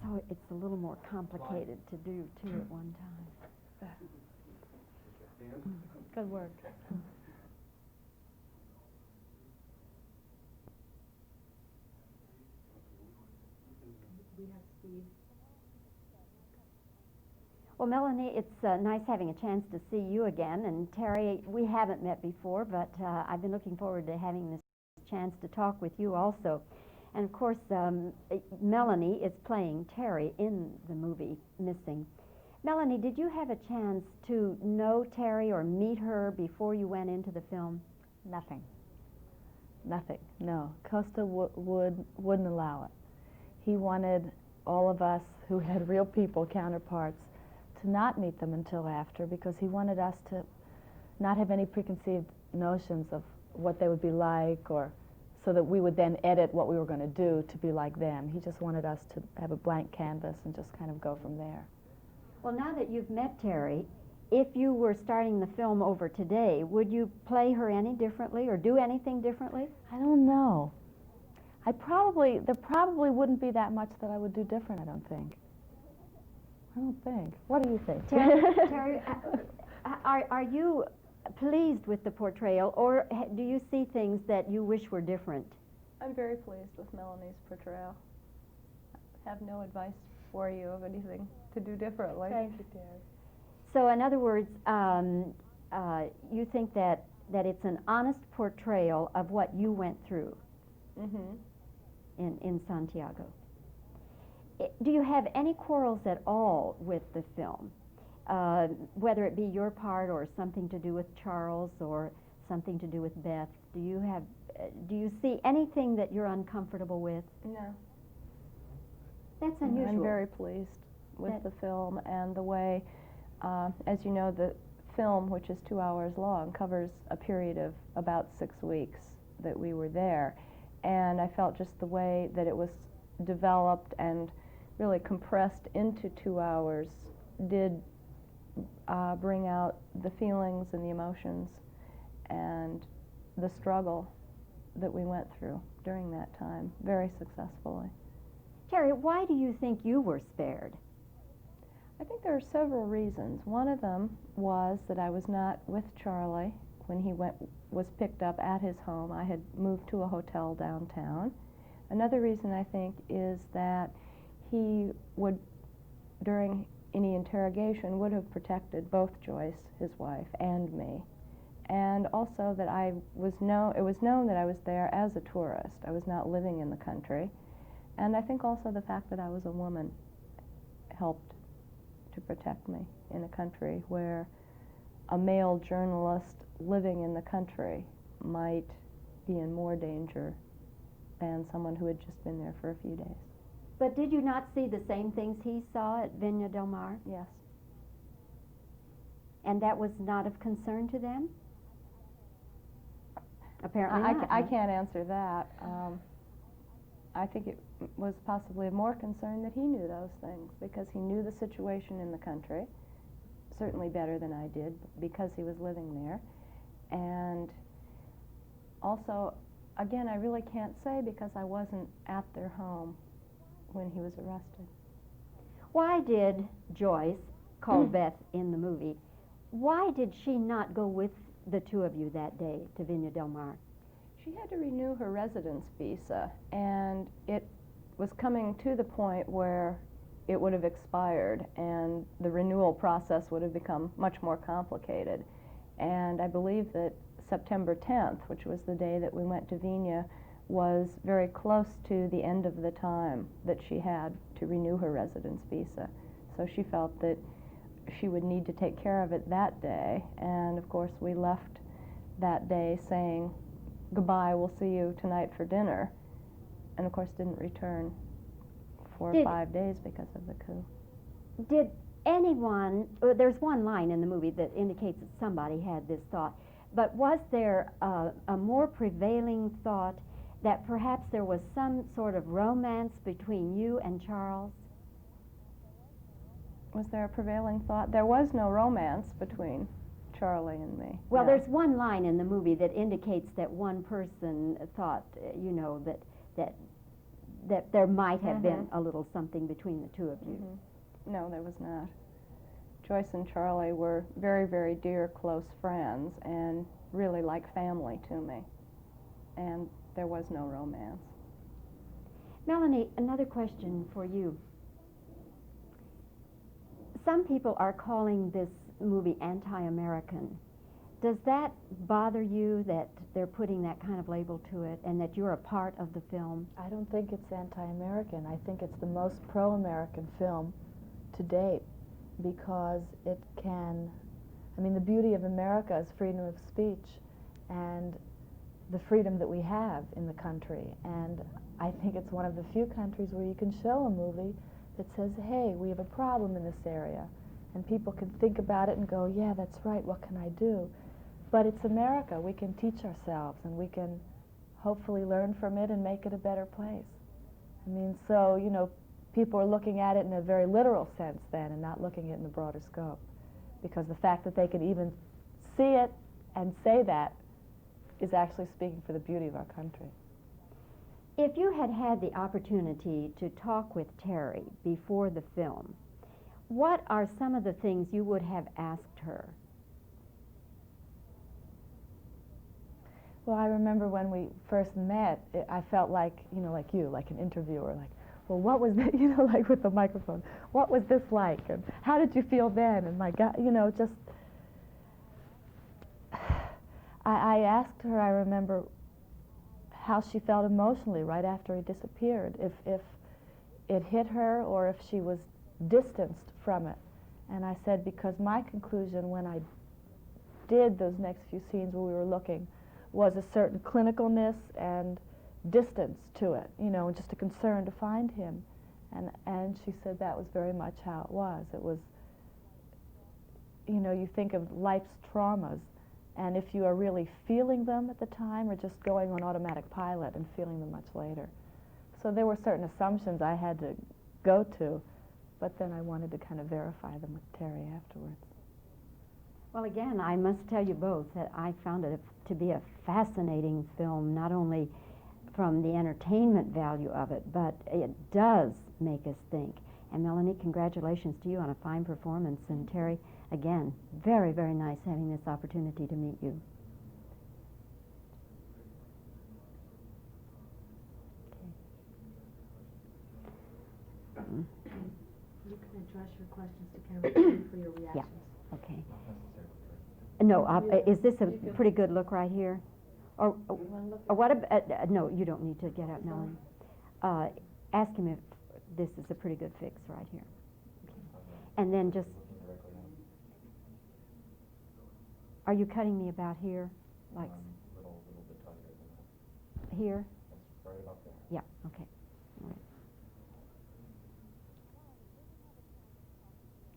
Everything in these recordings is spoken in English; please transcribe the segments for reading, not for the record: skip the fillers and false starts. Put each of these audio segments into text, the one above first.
So it's a little more complicated to do two at one time. Good work. We have Steve. Well, Melanie, it's nice having a chance to see you again. And Terry, we haven't met before, but I've been looking forward to having this chance to talk with you also. And of course, Melanie is playing Terry in the movie Missing. Melanie, did you have a chance to know Terry or meet her before you went into the film? Nothing. Nothing, no. Costa wouldn't allow it. He wanted all of us who had real people counterparts to not meet them until after, because he wanted us to not have any preconceived notions of what they would be like, or so that we would then edit what we were going to do to be like them. He just wanted us to have a blank canvas and just kind of go from there. Well, now that you've met Terry, if you were starting the film over today, would you play her any differently or do anything differently? I don't know. There probably wouldn't be that much that I would do different, I don't think. What do you think? Terry, are you pleased with the portrayal, or do you see things that you wish were different? I'm very pleased with Melanie's portrayal. I have no advice for you of anything to do differently. Thank you, Terry. So, in other words, you think that it's an honest portrayal of what you went through in Santiago. Do you have any quarrels at all with the film, whether it be your part or something to do with Charles or something to do with Beth? Do you see anything that you're uncomfortable with? No. That's unusual. I'm very pleased with the film and the way, as you know, the film, which is 2 hours long, covers a period of about 6 weeks that we were there. And I felt just the way that it was developed and really compressed into 2 hours did bring out the feelings and the emotions and the struggle that we went through during that time very successfully. Terry, why do you think you were spared? I think there are several reasons. One of them was that I was not with Charlie when he was picked up at his home. I had moved to a hotel downtown. Another reason, I think, is that he would, during any interrogation, would have protected both Joyce, his wife, and me. And also that it was known that I was there as a tourist. I was not living in the country. And I think also the fact that I was a woman helped to protect me in a country where a male journalist living in the country might be in more danger than someone who had just been there for a few days. But did you not see the same things he saw at Viña del Mar? Yes. And that was not of concern to them? Apparently not. I can't answer that. I think it was possibly of more concern that he knew those things, because he knew the situation in the country, certainly better than I did, because he was living there. And also, again, I really can't say, because I wasn't at their home when he was arrested. Why did Joyce, called Beth in the movie, why did she not go with the two of you that day to Viña del Mar? She had to renew her residence visa, and it was coming to the point where it would have expired, and the renewal process would have become much more complicated. And I believe that September 10th, which was the day that we went to Viña, was very close to the end of the time that she had to renew her residence visa. So she felt that she would need to take care of it that day. And of course, we left that day saying, "Goodbye, we'll see you tonight for dinner." And of course, didn't return for 5 days because of the coup. Did anyone, there's one line in the movie that indicates that somebody had this thought, but was there a more prevailing thought that perhaps there was some sort of romance between you and Charles? Was there a prevailing thought? There was no romance between Charlie and me. Well, no. there's one line in the movie that indicates that one person thought, that that there might have been a little something between the two of you. No, there was not. Joyce and Charlie were very, very dear, close friends and really like family to me. And there was no romance. Melanie, another question for you. Some people are calling this movie anti-American. Does that bother you that they're putting that kind of label to it and that you're a part of the film? I don't think it's anti-American. I think it's the most pro-American film to date because it can, I mean, the beauty of America is freedom of speech and the freedom that we have in the country. And I think it's one of the few countries where you can show a movie that says, hey, we have a problem in this area. And people can think about it and go, yeah, that's right, what can I do? But it's America. We can teach ourselves and we can hopefully learn from it and make it a better place. I mean, so, you know, people are looking at it in a very literal sense then and not looking at it in the broader scope. Because the fact that they can even see it and say that is actually speaking for the beauty of our country. If you had had the opportunity to talk with Terry before the film, what are some of the things you would have asked her? Well, I remember when we first met, I felt like, you know, like you, like an interviewer, like, well, what was that, you know, like with the microphone, what was this like, and how did you feel then, and my God, you know, just, I asked her, I remember, how she felt emotionally right after he disappeared, if it hit her or if she was distanced from it. And I said, because my conclusion when I did those next few scenes where we were looking was a certain clinicalness and distance to it, you know, and just a concern to find him. And she said that was very much how it was. It was, you know, you think of life's traumas, and if you are really feeling them at the time or just going on automatic pilot and feeling them much later. So there were certain assumptions I had to go to, but then I wanted to kind of verify them with Terry afterwards. Well, again, I must tell you both that I found it to be a fascinating film, not only from the entertainment value of it, but it does make us think. And Melanie, congratulations to you on a fine performance. And Terry, again, very, very nice having this opportunity to meet you. You can address your questions to camera for your reactions. Okay. No, is this a pretty good look right here? Or what about, no, you don't need to get out, Melanie. Ask him if this is a pretty good fix right here. Okay. And then just, are you cutting me about here? Like Little bit tighter than that. here? That's right about there. Yeah, okay. All right.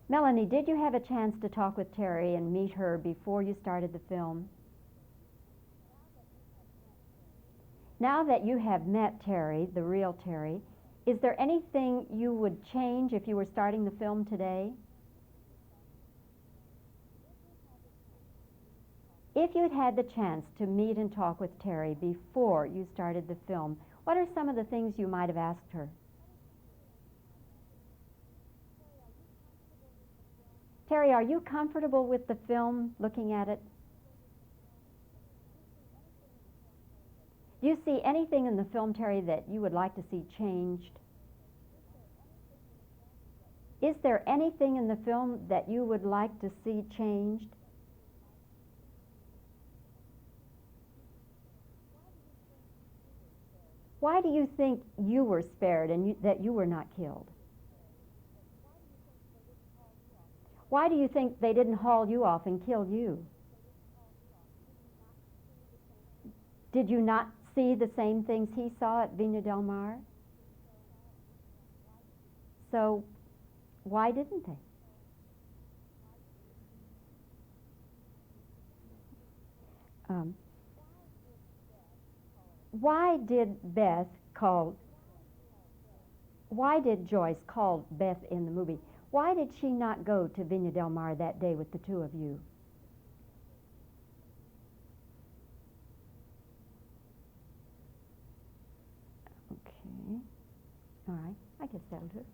Melanie, did you have a chance to talk with Terry and meet her before you started the film? Now that you have met Terry, the real Terry, is there anything you would change if you were starting the film today? If you'd had the chance to meet and talk with Terry before you started the film, what are some of the things you might have asked her? Terry, are you comfortable with the film, looking at it? Do you see anything in the film, Terry, that you would like to see changed? Is there anything in the film that you would like to see changed? Why do you think you were spared and that you were not killed? Why do you think they didn't haul you off and kill you? Did you not see the same things he saw at Viña del Mar? So why didn't they? Why did Joyce call Beth in the movie? Why did she not go to Viña del Mar that day with the two of you? Okay. All right, I guess that'll do.